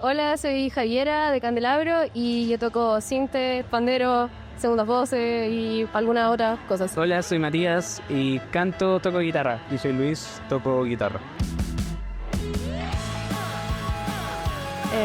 Hola, soy Javiera de Candelabro y yo toco sinte, pandero, segundas voces y algunas otras cosas. Hola, soy Matías y canto, toco guitarra. Y soy Luis, toco guitarra.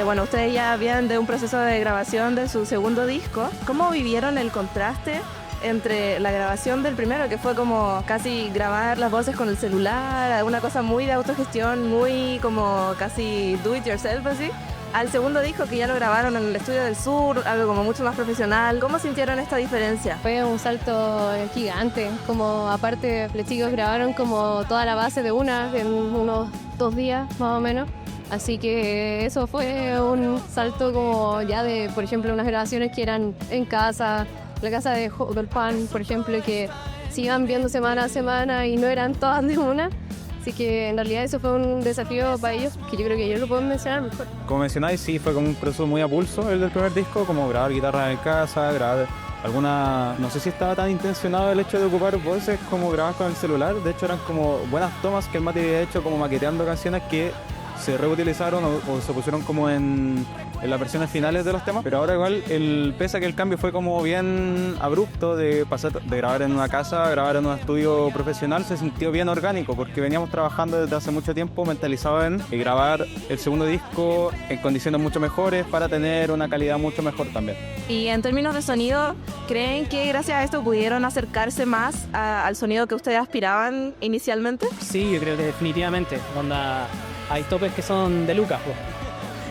Bueno, ustedes ya vienen de un proceso de grabación de su segundo disco. ¿Cómo vivieron el contraste entre la grabación del primero, que fue como casi grabar las voces con el celular, una cosa muy de autogestión, muy como casi do it yourself así, al segundo disco que ya lo grabaron en el Estudio del Sur, algo como mucho más profesional? ¿Cómo sintieron esta diferencia? Fue un salto gigante, como aparte los chicos grabaron como toda la base de una en unos 2 días más o menos. Así que eso fue un salto como ya de, por ejemplo, unas grabaciones que eran en casa, la casa de Dolpan, por ejemplo, que se iban viendo semana a semana y no eran todas de una. Así que en realidad eso fue un desafío para ellos, que yo creo que ellos lo pueden mencionar mejor. Como mencionáis, sí, fue como un proceso muy a pulso el del primer disco, como grabar guitarra en casa, grabar alguna... No sé si estaba tan intencionado el hecho de ocupar voces como grabar con el celular. De hecho eran como buenas tomas que el Mati había hecho como maqueteando canciones que se reutilizaron o se pusieron como en las versiones finales de los temas, pero ahora igual, pese a que el cambio fue como bien abrupto de pasar de grabar en una casa a grabar en un estudio profesional, se sintió bien orgánico, porque veníamos trabajando desde hace mucho tiempo mentalizados en grabar el segundo disco en condiciones mucho mejores para tener una calidad mucho mejor también. Y en términos de sonido, ¿creen que gracias a esto pudieron acercarse más al sonido que ustedes aspiraban inicialmente? Sí, yo creo que definitivamente. Hay topes que son de lucas, pues.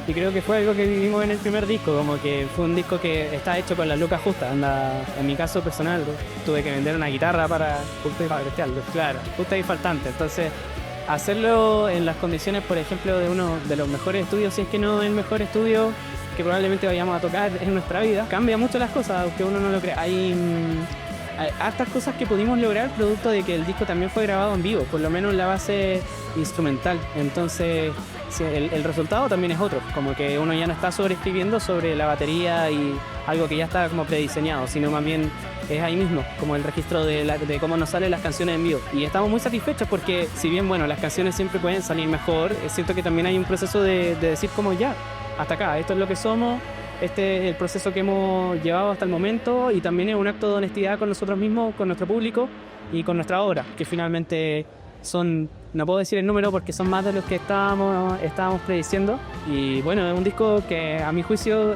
Y creo que fue algo que vivimos en el primer disco, como que fue un disco que está hecho con las lucas justas. En mi caso personal, pues, tuve que vender una guitarra para testearlo, claro, justa y faltante. Entonces, hacerlo en las condiciones, por ejemplo, de uno de los mejores estudios, si es que no el mejor estudio que probablemente vayamos a tocar en nuestra vida, cambia mucho las cosas, aunque uno no lo crea. Hay hartas cosas que pudimos lograr producto de que el disco también fue grabado en vivo, por lo menos la base instrumental. Entonces sí, el resultado también es otro, como que uno ya no está sobreescribiendo sobre la batería y algo que ya está como prediseñado, sino más bien es ahí mismo, como el registro de cómo nos salen las canciones en vivo. Y estamos muy satisfechos porque si bien bueno, las canciones siempre pueden salir mejor, es cierto que también hay un proceso de decir como ya, hasta acá, esto es lo que somos. Este es el proceso que hemos llevado hasta el momento y también es un acto de honestidad con nosotros mismos, con nuestro público y con nuestra obra, que finalmente son, no puedo decir el número porque son más de los que estábamos prediciendo. Y bueno, es un disco que a mi juicio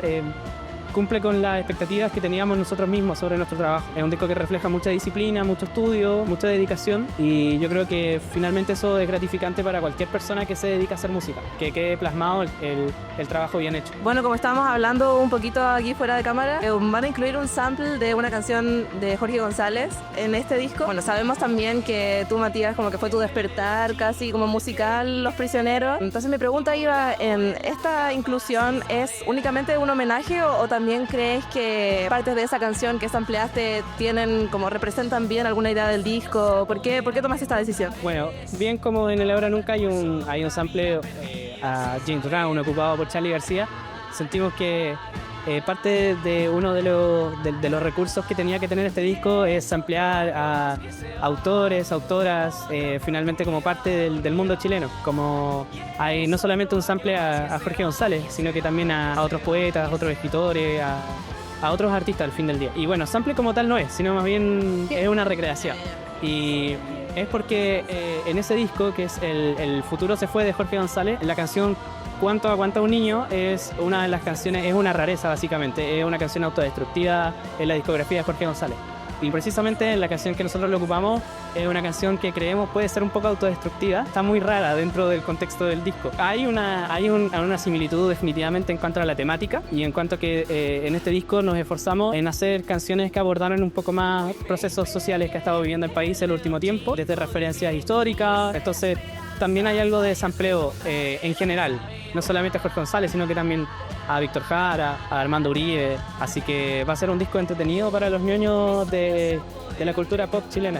cumple con las expectativas que teníamos nosotros mismos sobre nuestro trabajo. Es un disco que refleja mucha disciplina, mucho estudio, mucha dedicación y yo creo que finalmente eso es gratificante para cualquier persona que se dedica a hacer música, que quede plasmado el trabajo bien hecho. Bueno, como estábamos hablando un poquito aquí fuera de cámara, van a incluir un sample de una canción de Jorge González en este disco. Bueno, sabemos también que tú, Matías, como que fue tu despertar casi como musical, Los Prisioneros. Entonces mi pregunta iba en, ¿esta inclusión es únicamente un homenaje o también crees que partes de esa canción que sampleaste tienen como representan bien alguna idea del disco? ¿Por qué tomaste esta decisión? Bueno, bien como en El Ahora Nunca hay un sample a James Brown ocupado por Charly García, sentimos que parte de uno de los recursos que tenía que tener este disco es samplear a autores, autoras, finalmente como parte del mundo chileno. Como hay no solamente un sample a Jorge González, sino que también a otros poetas, otros escritores, a otros artistas al fin del día. Y bueno, sample como tal no es, sino más bien es una recreación. Y es porque en ese disco, que es El futuro se fue de Jorge González, la canción Cuánto aguanta un niño es una de las canciones, es una rareza básicamente, es una canción autodestructiva en la discografía de Jorge González. Y precisamente la canción que nosotros le ocupamos es una canción que creemos puede ser un poco autodestructiva, está muy rara dentro del contexto del disco. Hay una similitud definitivamente en cuanto a la temática y en cuanto a que en este disco nos esforzamos en hacer canciones que abordaron un poco más procesos sociales que ha estado viviendo el país el último tiempo, desde referencias históricas. Entonces también hay algo de sampleo en general, no solamente a Jorge González, sino que también a Víctor Jara, a Armando Uribe, así que va a ser un disco entretenido para los ñoños de la cultura pop chilena.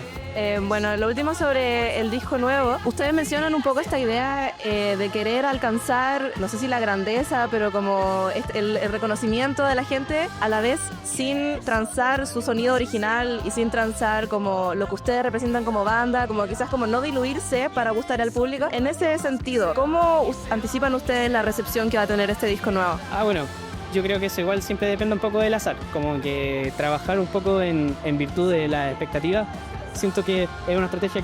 Bueno, lo último sobre el disco nuevo. Ustedes mencionan un poco esta idea de querer alcanzar, no sé si la grandeza, pero como el reconocimiento de la gente, a la vez sin transar su sonido original y sin transar como lo que ustedes representan como banda, como quizás como no diluirse para gustar al público. público. En ese sentido, ¿cómo anticipan ustedes la recepción que va a tener este disco nuevo? Bueno, yo creo que eso igual siempre depende un poco del azar, como que trabajar un poco en virtud de la expectativa. Siento que es una estrategia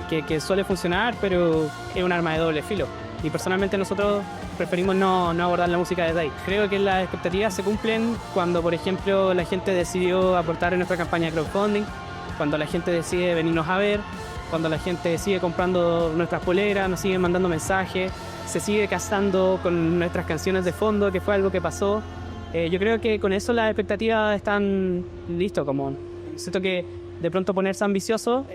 que suele funcionar, pero es un arma de doble filo. Y personalmente nosotros preferimos no abordar la música desde ahí. Creo que las expectativas se cumplen cuando, por ejemplo, la gente decidió aportar en nuestra campaña de crowdfunding, cuando la gente decide venirnos a ver, cuando la gente sigue comprando nuestras poleras, nos sigue mandando mensajes, se sigue casando con nuestras canciones de fondo, que fue algo que pasó. Yo creo que con eso las expectativas están listas. Como siento que de pronto ponerse ambicioso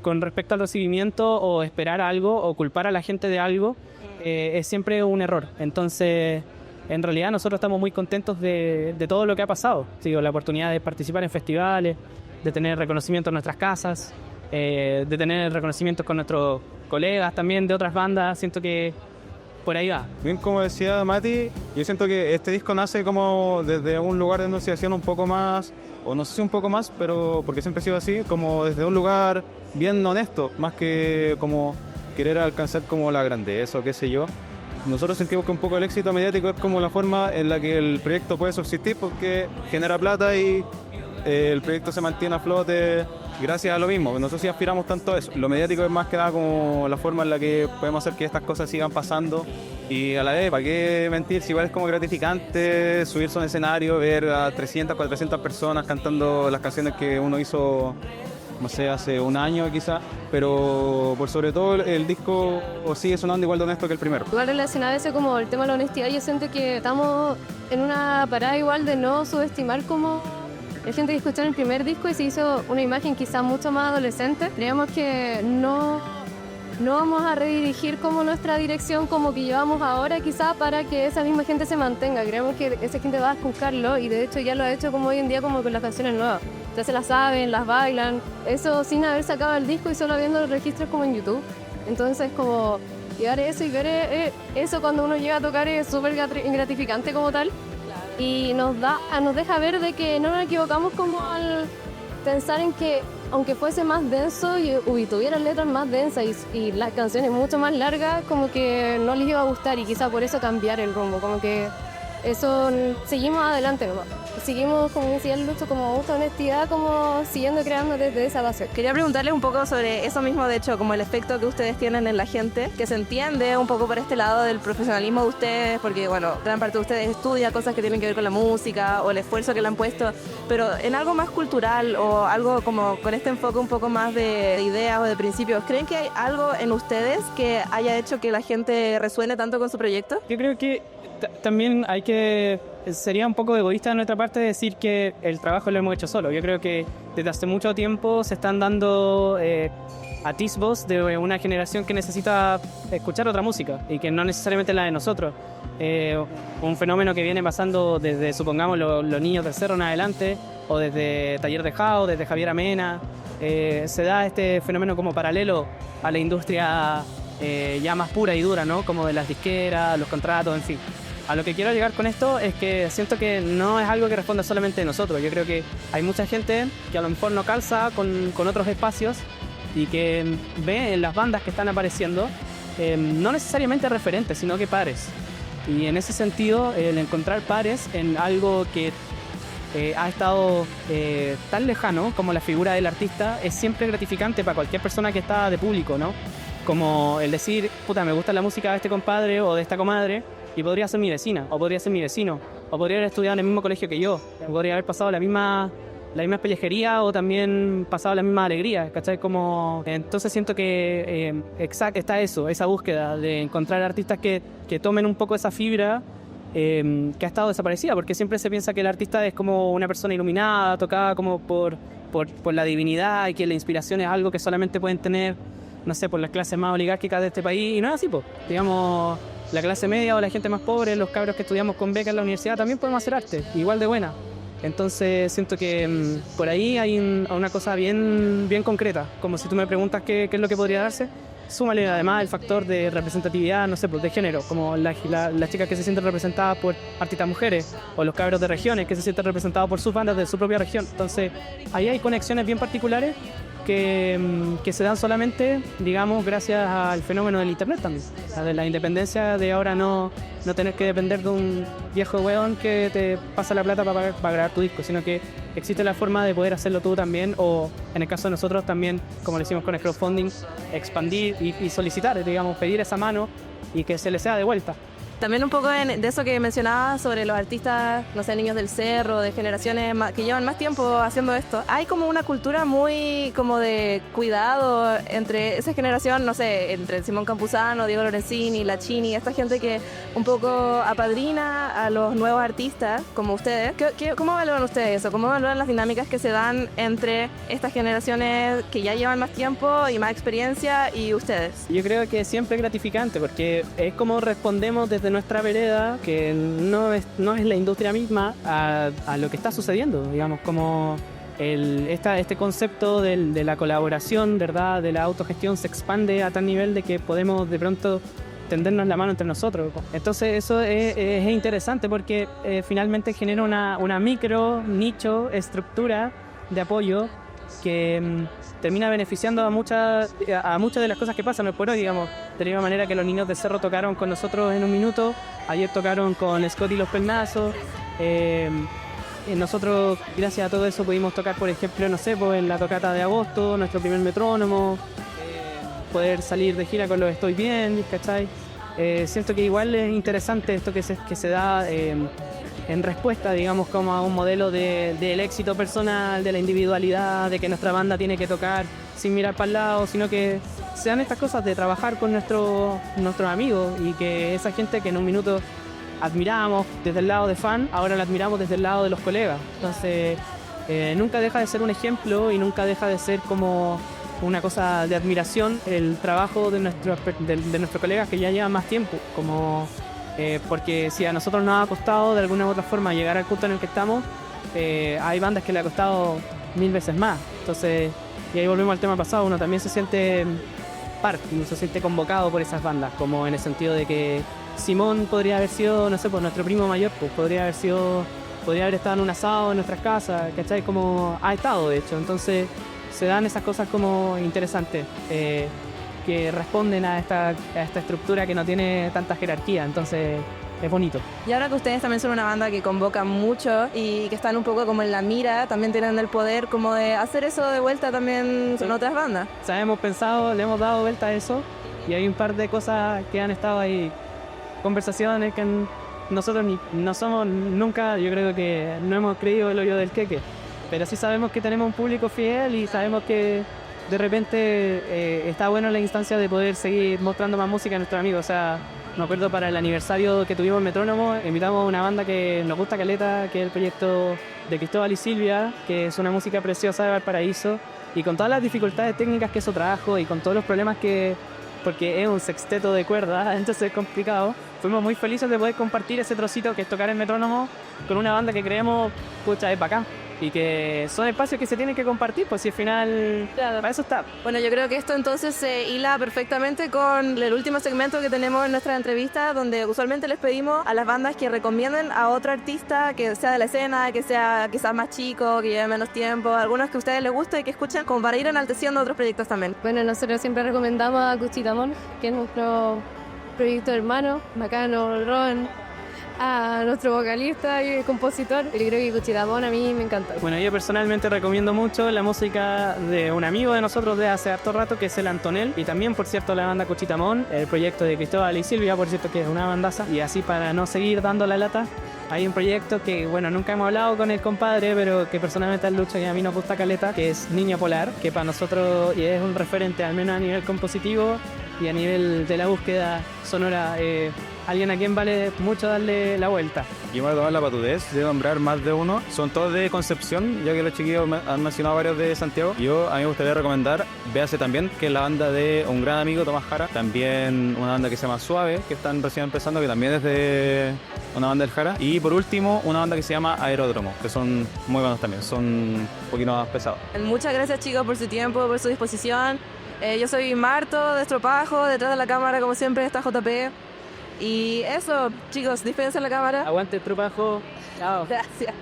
con respecto al recibimiento o esperar algo o culpar a la gente de algo es siempre un error. Entonces, en realidad nosotros estamos muy contentos de todo lo que ha pasado. Digo, la oportunidad de participar en festivales, de tener reconocimiento en nuestras casas, de tener reconocimientos con nuestros colegas también de otras bandas. Siento que por ahí va. Bien, como decía Mati, yo siento que este disco nace como desde un lugar de enunciación un poco más, o no sé si un poco más, pero porque siempre ha sido así, como desde un lugar bien honesto, más que como querer alcanzar como la grandeza o qué sé yo. Nosotros sentimos que un poco el éxito mediático es como la forma en la que el proyecto puede subsistir, porque genera plata y el proyecto se mantiene a flote gracias a lo mismo. Nosotros sí aspiramos tanto a eso. Lo mediático es más que nada como la forma en la que podemos hacer que estas cosas sigan pasando, y a la vez, ¿para qué mentir? Si igual es como gratificante subirse a un escenario, ver a 300, 400 personas cantando las canciones que uno hizo, no sé, hace un año quizás, pero por sobre todo el disco sigue sonando igual de honesto que el primero. Igual relacionado a eso como el tema de la honestidad, yo siento que estamos en una parada igual de no subestimar como la gente que escuchó el primer disco y se hizo una imagen quizás mucho más adolescente. Creemos que no vamos a redirigir como nuestra dirección como que llevamos ahora quizás para que esa misma gente se mantenga. Creemos que esa gente va a buscarlo y de hecho ya lo ha hecho como hoy en día como con las canciones nuevas. Ya se las saben, las bailan, eso sin haber sacado el disco y solo viendo los registros como en YouTube. Entonces como llegar a eso y ver eso cuando uno llega a tocar es súper gratificante como tal. Y nos deja ver de que no nos equivocamos como al pensar en que aunque fuese más denso y tuviera letras más densas y las canciones mucho más largas, como que no les iba a gustar y quizá por eso cambiar el rumbo, como que eso seguimos adelante nomás. Seguimos, como decía el Lucho, como mucha honestidad, como siguiendo creando desde esa base. Quería preguntarles un poco sobre eso mismo, de hecho, como el efecto que ustedes tienen en la gente, que se entiende un poco por este lado del profesionalismo de ustedes, porque, bueno, gran parte de ustedes estudia cosas que tienen que ver con la música o el esfuerzo que le han puesto, pero en algo más cultural o algo como con este enfoque un poco más de ideas o de principios, ¿creen que hay algo en ustedes que haya hecho que la gente resuene tanto con su proyecto? Yo creo que también sería un poco egoísta de nuestra parte decir que el trabajo lo hemos hecho solo. Yo creo que desde hace mucho tiempo se están dando atisbos de una generación que necesita escuchar otra música y que no necesariamente la de nosotros. Un fenómeno que viene pasando desde, supongamos, los niños del cerro en adelante, o desde Taller de Jao, desde Javier Amena. Se da este fenómeno como paralelo a la industria ya más pura y dura, ¿no? Como de las disqueras, los contratos, en fin. A lo que quiero llegar con esto es que siento que no es algo que responda solamente de nosotros. Yo creo que hay mucha gente que a lo mejor no calza con otros espacios y que ve en las bandas que están apareciendo no necesariamente referentes, sino que pares. Y en ese sentido, el encontrar pares en algo que ha estado tan lejano como la figura del artista es siempre gratificante para cualquier persona que está de público, ¿no? Como el decir, puta, me gusta la música de este compadre o de esta comadre, y podría ser mi vecina, o podría ser mi vecino, o podría haber estudiado en el mismo colegio que yo, podría haber pasado la misma pellejería o también pasado la misma alegría, ¿cachai? Como, entonces siento que está eso, esa búsqueda de encontrar artistas que tomen un poco esa fibra que ha estado desaparecida, porque siempre se piensa que el artista es como una persona iluminada, tocada como por la divinidad, y que la inspiración es algo que solamente pueden tener, no sé, por las clases más oligárquicas de este país, y no es así, pues. Digamos, la clase media o la gente más pobre, los cabros que estudiamos con beca en la universidad, también podemos hacer arte, igual de buena. Entonces siento que por ahí hay una cosa bien concreta, como si tú me preguntas qué es lo que podría darse, súmale además el factor de representatividad, no sé, pues de género, como las chicas que se sienten representadas por artistas mujeres, o los cabros de regiones que se sienten representados por sus bandas de su propia región. Entonces ahí hay conexiones bien particulares que se dan solamente, digamos, gracias al fenómeno del internet también. De la independencia de ahora no tener que depender de un viejo weón que te pasa la plata para grabar tu disco, sino que existe la forma de poder hacerlo tú también, o en el caso de nosotros también, como lo hicimos con el crowdfunding, expandir y solicitar, digamos, pedir esa mano y que se le sea de vuelta. También un poco de eso que mencionabas sobre los artistas, no sé, niños del cerro, de generaciones que llevan más tiempo haciendo esto. Hay como una cultura muy como de cuidado entre esa generación, no sé, entre Simón Campuzano, Diego Lorenzini, La Chini, esta gente que un poco apadrina a los nuevos artistas como ustedes. ¿Cómo evalúan ustedes eso? ¿Cómo evalúan las dinámicas que se dan entre estas generaciones que ya llevan más tiempo y más experiencia y ustedes? Yo creo que siempre es gratificante porque es como respondemos desde nuestra vereda, que no es la industria misma, a lo que está sucediendo, digamos, como este concepto de la colaboración, ¿verdad?, de la autogestión se expande a tal nivel de que podemos de pronto tendernos la mano entre nosotros. Entonces eso es interesante porque finalmente genera una micro nicho estructura de apoyo que termina beneficiando a muchas de las cosas que pasan hoy por hoy, digamos. De la misma manera que los niños de Cerro tocaron con nosotros en un minuto, ayer tocaron con Scott y los Pelnazos, nosotros gracias a todo eso pudimos tocar, por ejemplo, no sé, pues en la tocata de agosto, nuestro primer metrónomo, poder salir de gira con los Estoy Bien, ¿cachai? Siento que igual es interesante esto que se da en respuesta, digamos, como a un modelo del éxito personal, de la individualidad, de que nuestra banda tiene que tocar sin mirar para el lado, sino que sean estas cosas de trabajar con nuestros amigos y que esa gente que en un minuto admiramos desde el lado de fan, ahora la admiramos desde el lado de los colegas. Entonces, nunca deja de ser un ejemplo y nunca deja de ser como una cosa de admiración el trabajo de nuestros colegas que ya llevan más tiempo, como porque si a nosotros nos ha costado de alguna u otra forma llegar al punto en el que estamos, hay bandas que le ha costado 1000 veces más. Entonces, y ahí volvemos al tema pasado, uno también se siente parte, uno se siente convocado por esas bandas, como en el sentido de que Simón podría haber sido, no sé, pues nuestro primo mayor, pues podría haber estado en un asado en nuestras casas, ¿cachai? Como ha estado, de hecho. Entonces se dan esas cosas como interesantes que responden a esta estructura que no tiene tanta jerarquía, entonces es bonito. Y ahora que ustedes también son una banda que convoca mucho y que están un poco como en la mira, también tienen el poder como de hacer eso de vuelta también con otras bandas. O sea, hemos pensado, le hemos dado vuelta a eso y hay un par de cosas que han estado ahí, conversaciones que nosotros no somos nunca, yo creo que no hemos creído el hoyo del queque, pero sí sabemos que tenemos un público fiel y sabemos que de repente está bueno la instancia de poder seguir mostrando más música a nuestros amigos. O sea, me acuerdo para el aniversario que tuvimos en Metrónomo, invitamos a una banda que nos gusta caleta, que es el proyecto de Cristóbal y Silvia, que es una música preciosa de Valparaíso, y con todas las dificultades técnicas que eso trajo y con todos los problemas porque es un sexteto de cuerdas, entonces es complicado. Fuimos muy felices de poder compartir ese trocito que es tocar el Metrónomo con una banda que creemos, pucha, es bacán. Y que son espacios que se tienen que compartir, pues si al final, claro, para eso está. Bueno, yo creo que esto entonces se hila perfectamente con el último segmento que tenemos en nuestra entrevista, donde usualmente les pedimos a las bandas que recomienden a otro artista que sea de la escena, que sea quizás más chico, que lleve menos tiempo, algunos que a ustedes les guste y que escuchen, como para ir enalteciendo otros proyectos también. Bueno, nosotros siempre recomendamos a Cuchitamón, que es nuestro proyecto hermano, bacano, Ron, a nuestro vocalista y compositor. Y creo que Cuchitamón a mí me encanta. Bueno, yo personalmente recomiendo mucho la música de un amigo de nosotros de hace harto rato, que es el Antonel, y también, por cierto, la banda Cuchitamón, el proyecto de Cristóbal y Silvia, por cierto, que es una bandaza. Y así, para no seguir dando la lata, hay un proyecto que, bueno, nunca hemos hablado con el compadre, pero que personalmente al Lucho y a mí nos gusta caleta, que es Niño Polar, que para nosotros es un referente, al menos a nivel compositivo y a nivel de la búsqueda sonora, alguien a quien vale mucho darle la vuelta. Yo me voy a tomar la patudez de nombrar más de uno. Son todos de Concepción, ya que los chiquillos han mencionado varios de Santiago. A mí me gustaría recomendar Véase también, que es la banda de un gran amigo, Tomás Jara. También una banda que se llama Suave, que están recién empezando, que también es de una banda del Jara. Y por último, una banda que se llama Aeródromo, que son muy buenos también, son un poquito más pesados. Muchas gracias, chicos, por su tiempo, por su disposición. Yo soy Marto, de Estropajo, detrás de la cámara, como siempre, está JP. Y eso, chicos, despídense en la cámara. Aguante el Estropajo. Chao. Gracias.